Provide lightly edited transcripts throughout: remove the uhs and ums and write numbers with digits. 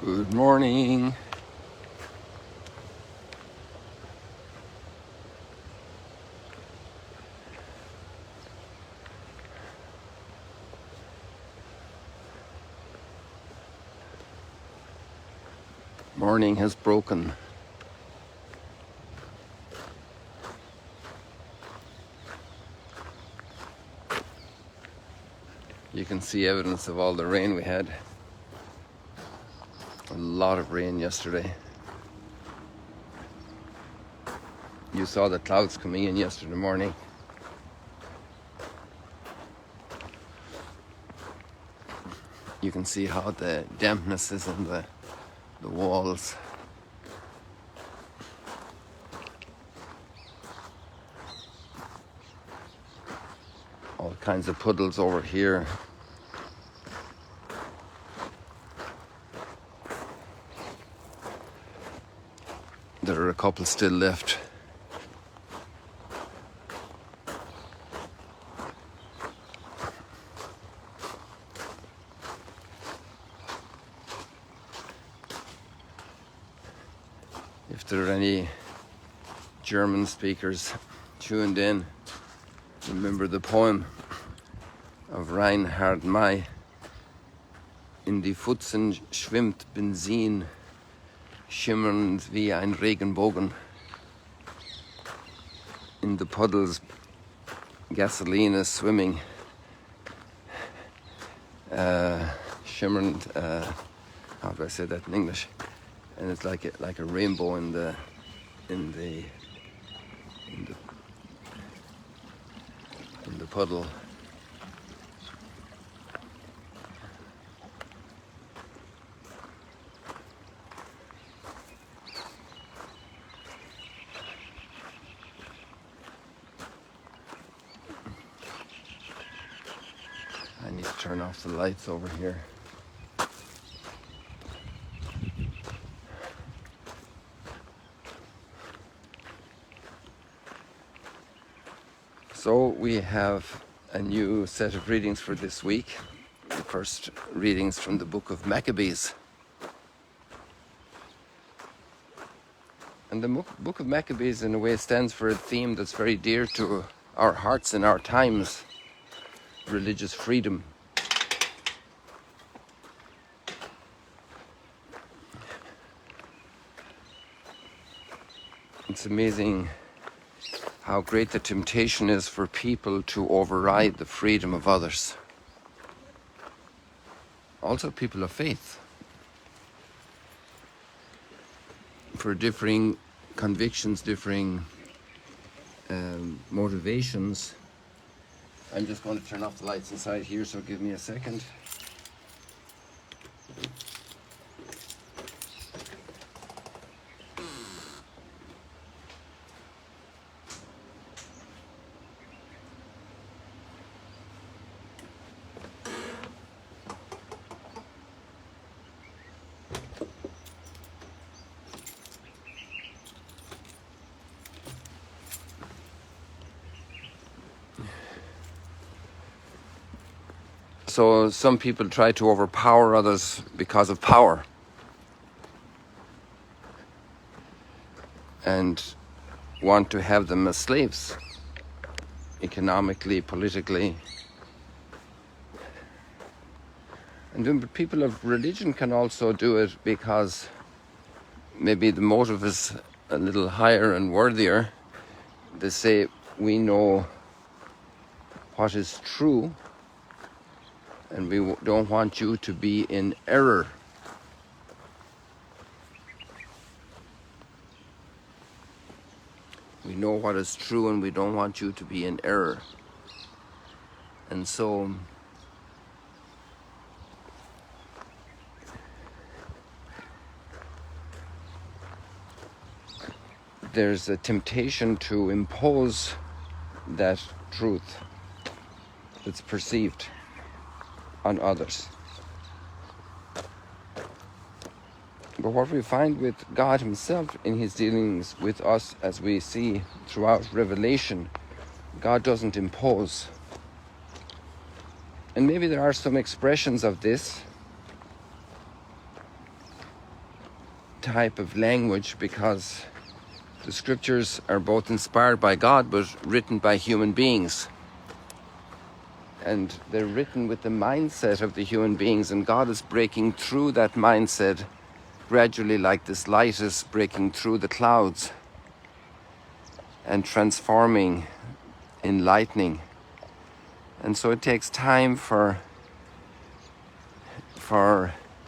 Good morning. Morning has broken. You can see evidence of all the rain we had. A lot of rain yesterday. You saw the clouds coming in yesterday morning. You can see how the dampness is in the walls. All kinds of puddles over here. There are a couple still left. If there are any German speakers tuned in, remember the poem of Reinhard May. In die Pfützen schwimmt Benzin, schimmernd wie ein Regenbogen. In the puddles, gasoline is swimming, shimmernd. How do I say that in English? And it's like a rainbow in the puddle. I need to turn off the lights over here. So we have a new set of readings for this week. The first readings from the book of Maccabees. And the book of Maccabees in a way stands for a theme that's very dear to our hearts in our times: religious freedom. It's amazing how great the temptation is for people to override the freedom of others. Also people of faith. For differing convictions, differing motivations. I'm just going to turn off the lights inside here, so give me a second. So some people try to overpower others because of power. And want to have them as slaves, economically, politically. And then people of religion can also do it because maybe the motive is a little higher and worthier. They say, we know what is true, and we don't want you to be in error. We know what is true and we don't want you to be in error. And so there's a temptation to impose that truth that's perceived on others. But what we find with God himself in his dealings with us, as we see throughout Revelation, God doesn't impose. And maybe there are some expressions of this type of language, because the scriptures are both inspired by God but written by human beings. And they're written with the mindset of the human beings, and God is breaking through that mindset gradually, like this light is breaking through the clouds and transforming, enlightening. And so it takes time for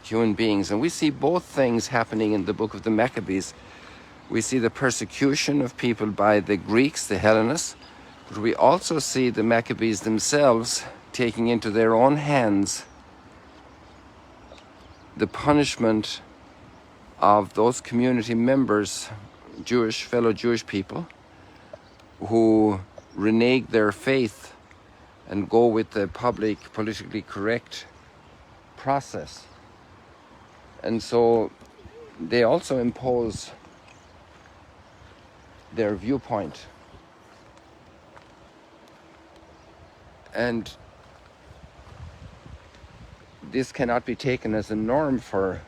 human beings. And we see both things happening in the book of the Maccabees. We see the persecution of people by the Greeks, the Hellenists, but we also see the Maccabees themselves taking into their own hands the punishment of those community members, fellow Jewish people, who renege their faith and go with the public, politically correct process. And so they also impose their viewpoint. And this cannot be taken as a norm for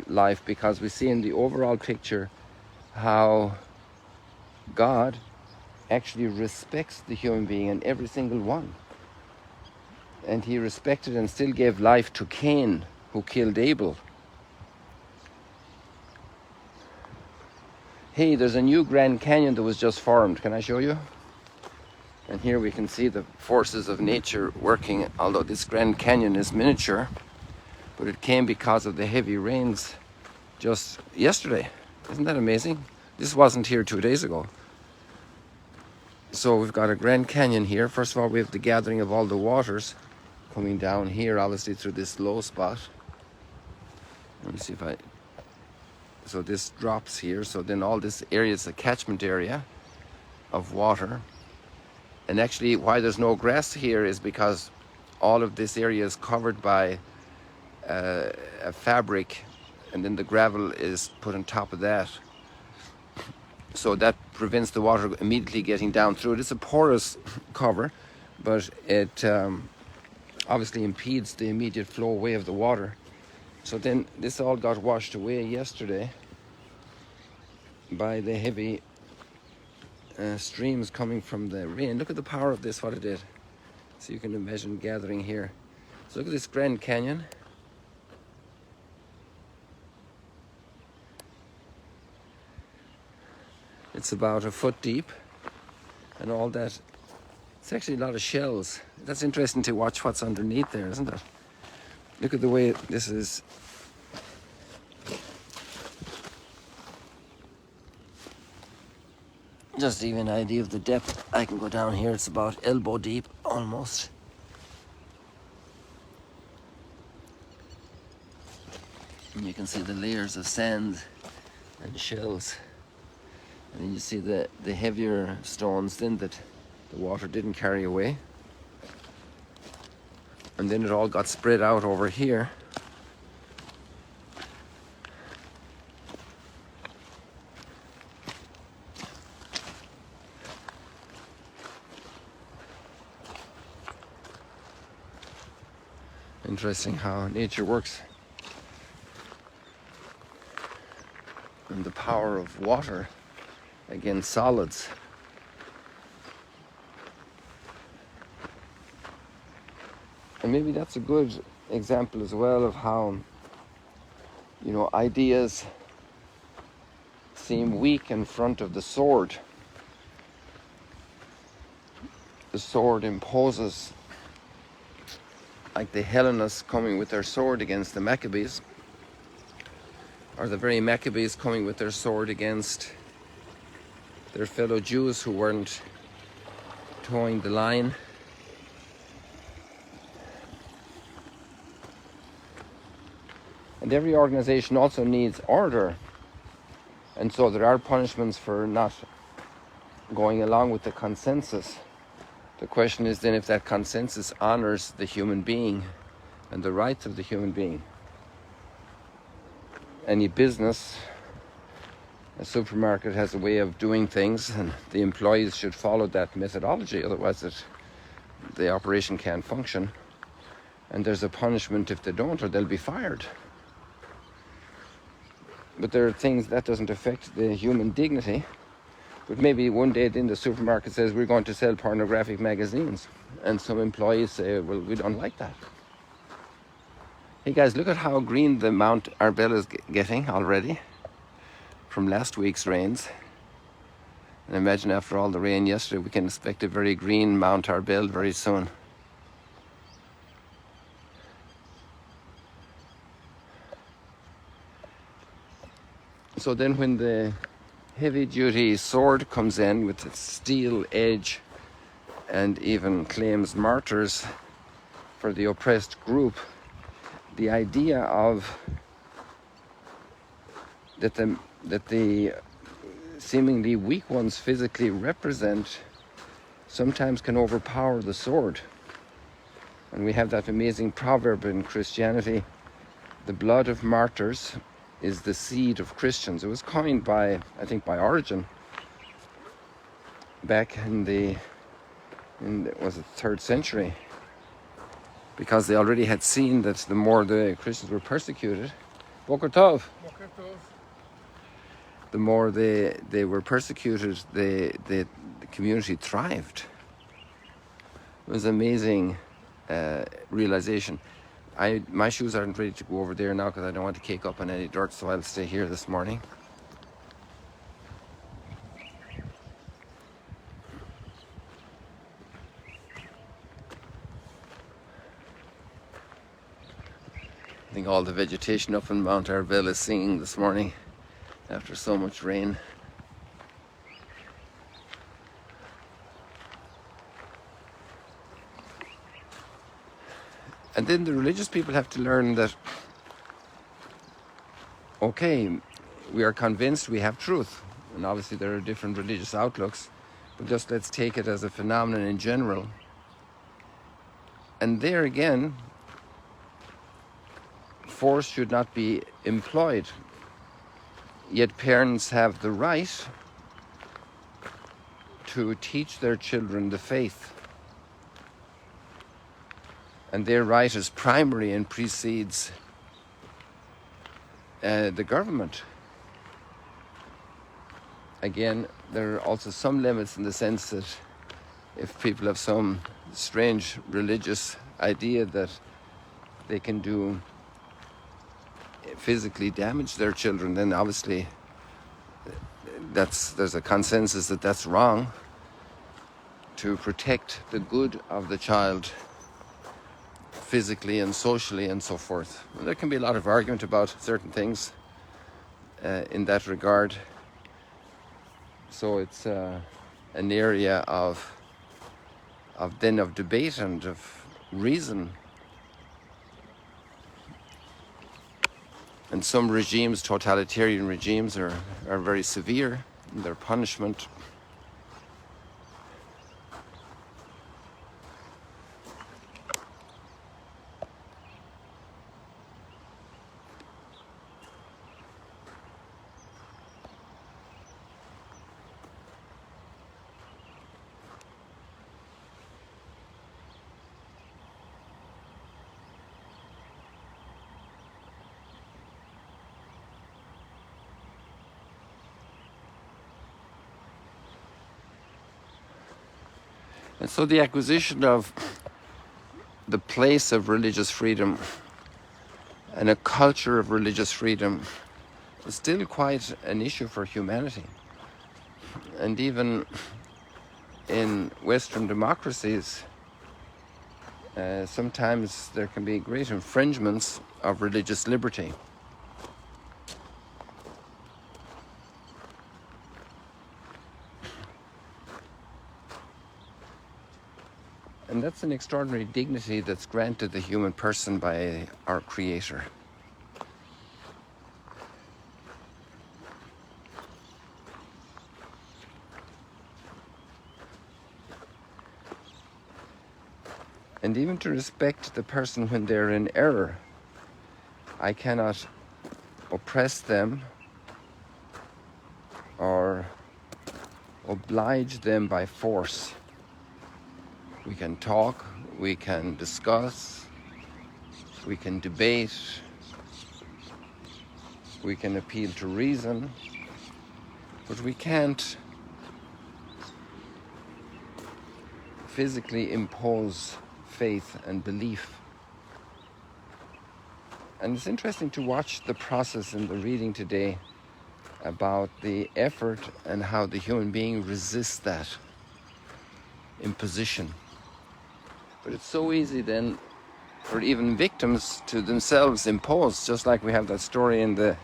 life, because we see in the overall picture how God actually respects the human being and every single one. And he respected and still gave life to Cain, who killed Abel. Hey, there's a new Grand Canyon that was just formed. Can I show you? And here we can see the forces of nature working, although this Grand Canyon is miniature, but it came because of the heavy rains just yesterday. Isn't that amazing? This wasn't here 2 days ago. So we've got a Grand Canyon here. First of all, we have the gathering of all the waters coming down here, obviously through this low spot. Let me see if so this drops here. So then all this area is a catchment area of water. And actually, why there's no grass here is because all of this area is covered by a fabric, and then the gravel is put on top of that. So that prevents the water immediately getting down through it. It's a porous cover, but it obviously impedes the immediate flow away of the water. So then this all got washed away yesterday by the heavy streams coming from the rain. Look at the power of this, what it did. So you can imagine gathering here. So look at this Grand Canyon. It's about a foot deep, and all that. It's actually a lot of shells. That's interesting to watch what's underneath there, isn't it? Look at the way this is. Just to give you an idea of the depth, I can go down here. It's about elbow deep, almost. And you can see the layers of sand and shells. And then you see the heavier stones then that the water didn't carry away. And then it all got spread out over here. Interesting how nature works. And the power of water against solids. And maybe that's a good example as well of how, ideas seem weak in front of the sword. The sword imposes, like the Hellenists coming with their sword against the Maccabees, or the very Maccabees coming with their sword against their fellow Jews who weren't towing the line. And every organization also needs order. And so there are punishments for not going along with the consensus. The question is then if that consensus honors the human being and the rights of the human being. Any business, a supermarket has a way of doing things, and the employees should follow that methodology, otherwise the operation can't function. And there's a punishment if they don't, or they'll be fired. but there are things that doesn't affect the human dignity. But maybe one day then the supermarket says we're going to sell pornographic magazines, and some employees say, well, we don't like that. Hey guys, look at how green the Mount Arbel is getting already from last week's rains. And imagine after all the rain yesterday, we can expect a very green Mount Arbel very soon. So then when the heavy-duty sword comes in with its steel edge and even claims martyrs for the oppressed group, the idea of that the seemingly weak ones physically represent sometimes can overpower the sword. And we have that amazing proverb in Christianity, the blood of martyrs is the seed of Christians. It was coined by, I think, by Origen back in the 3rd century, because they already had seen that the more the Christians were persecuted, Boker Tov, the more they were persecuted, the community thrived. It was an amazing realization. My shoes aren't ready to go over there now because I don't want to cake up on any dirt, so I'll stay here this morning. I think all the vegetation up in Mount Arbel is singing this morning after so much rain. And then the religious people have to learn that, okay, we are convinced we have truth. And obviously there are different religious outlooks, but just let's take it as a phenomenon in general. And there again, force should not be employed. Yet parents have the right to teach their children the faith. And their right is primary and precedes the government. Again, there are also some limits in the sense that if people have some strange religious idea that they can do physically damage their children, then obviously there's a consensus that that's wrong. To protect the good of the child physically and socially and so forth. There can be a lot of argument about certain things in that regard. So it's an area of debate and of reason. And some regimes, totalitarian regimes, are very severe in their punishment. And so the acquisition of the place of religious freedom and a culture of religious freedom is still quite an issue for humanity. And even in Western democracies, sometimes there can be great infringements of religious liberty. And that's an extraordinary dignity that's granted the human person by our Creator. And even to respect the person when they're in error. I cannot oppress them or oblige them by force. We can talk, we can discuss, we can debate, we can appeal to reason, but we can't physically impose faith and belief. And it's interesting to watch the process in the reading today about the effort and how the human being resists that imposition. But it's so easy then for even victims to themselves impose, just like we have that story in the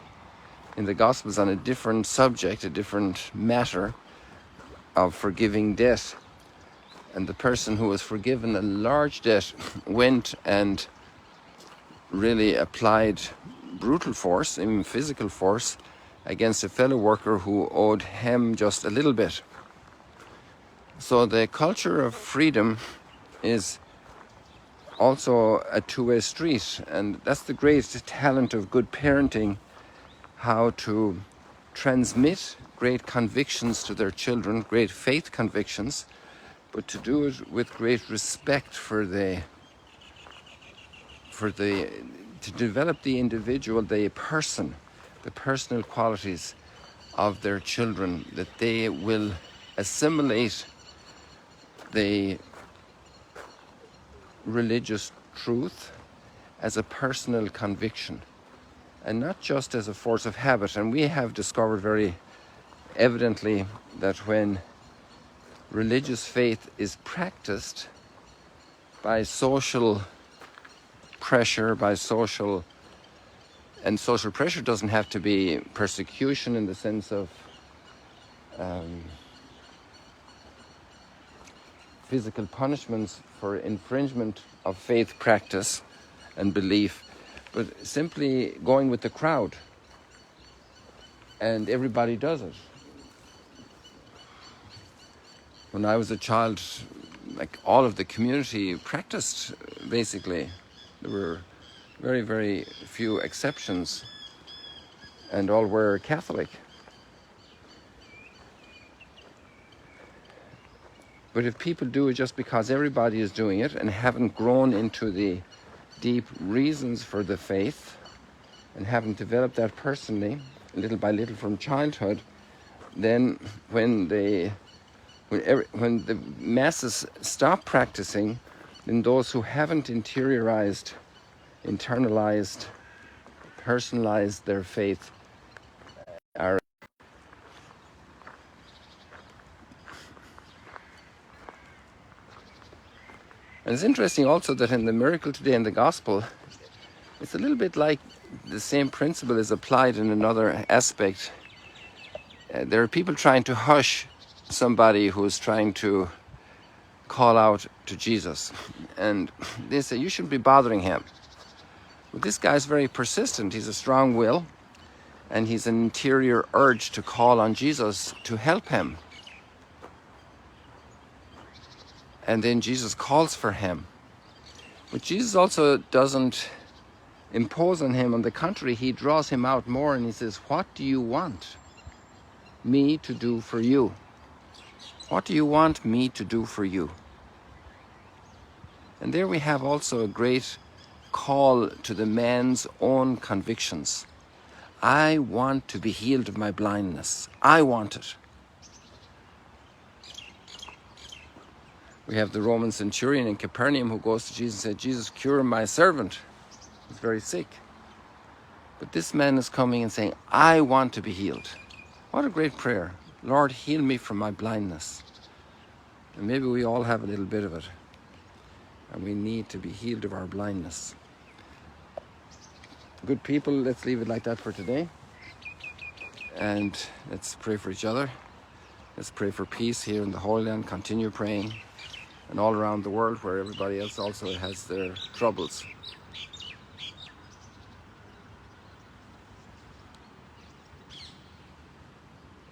Gospels on a different subject, a different matter of forgiving debt. And the person who was forgiven a large debt went and really applied brutal force, even physical force, against a fellow worker who owed him just a little bit. So the culture of freedom is also a two-way street, and that's the great talent of good parenting, how to transmit great convictions to their children, great faith convictions, but to do it with great respect to develop the individual, the person, the personal qualities of their children, that they will assimilate the religious truth as a personal conviction and not just as a force of habit. And we have discovered very evidently that when religious faith is practiced by social pressure, social pressure doesn't have to be persecution in the sense of physical punishments for infringement of faith practice and belief, but simply going with the crowd and everybody does it. When I was a child, like all of the community practiced, basically. There were very, very few exceptions, and all were Catholic. But if people do it just because everybody is doing it and haven't grown into the deep reasons for the faith and haven't developed that personally, little by little from childhood, then when the masses stop practicing, then those who haven't internalized, personalized their faith are. And it's interesting also that in the miracle today in the gospel, it's a little bit like the same principle is applied in another aspect. There are people trying to hush somebody who is trying to call out to Jesus, and they say, you shouldn't be bothering him. But this guy's very persistent. He's a strong will, and he's an interior urge to call on Jesus to help him. And then Jesus calls for him. But Jesus also doesn't impose on him. On the contrary, he draws him out more and he says, what do you want me to do for you? What do you want me to do for you? And there we have also a great call to the man's own convictions. I want to be healed of my blindness. I want it. We have the Roman centurion in Capernaum who goes to Jesus and said, Jesus, cure my servant. He's very sick. But this man is coming and saying, I want to be healed. What a great prayer. Lord, heal me from my blindness. And maybe we all have a little bit of it. And we need to be healed of our blindness. Good people, let's leave it like that for today. And let's pray for each other. Let's pray for peace here in the Holy Land. Continue praying. And all around the world where everybody else also has their troubles.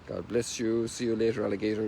God bless you. See you later, alligator.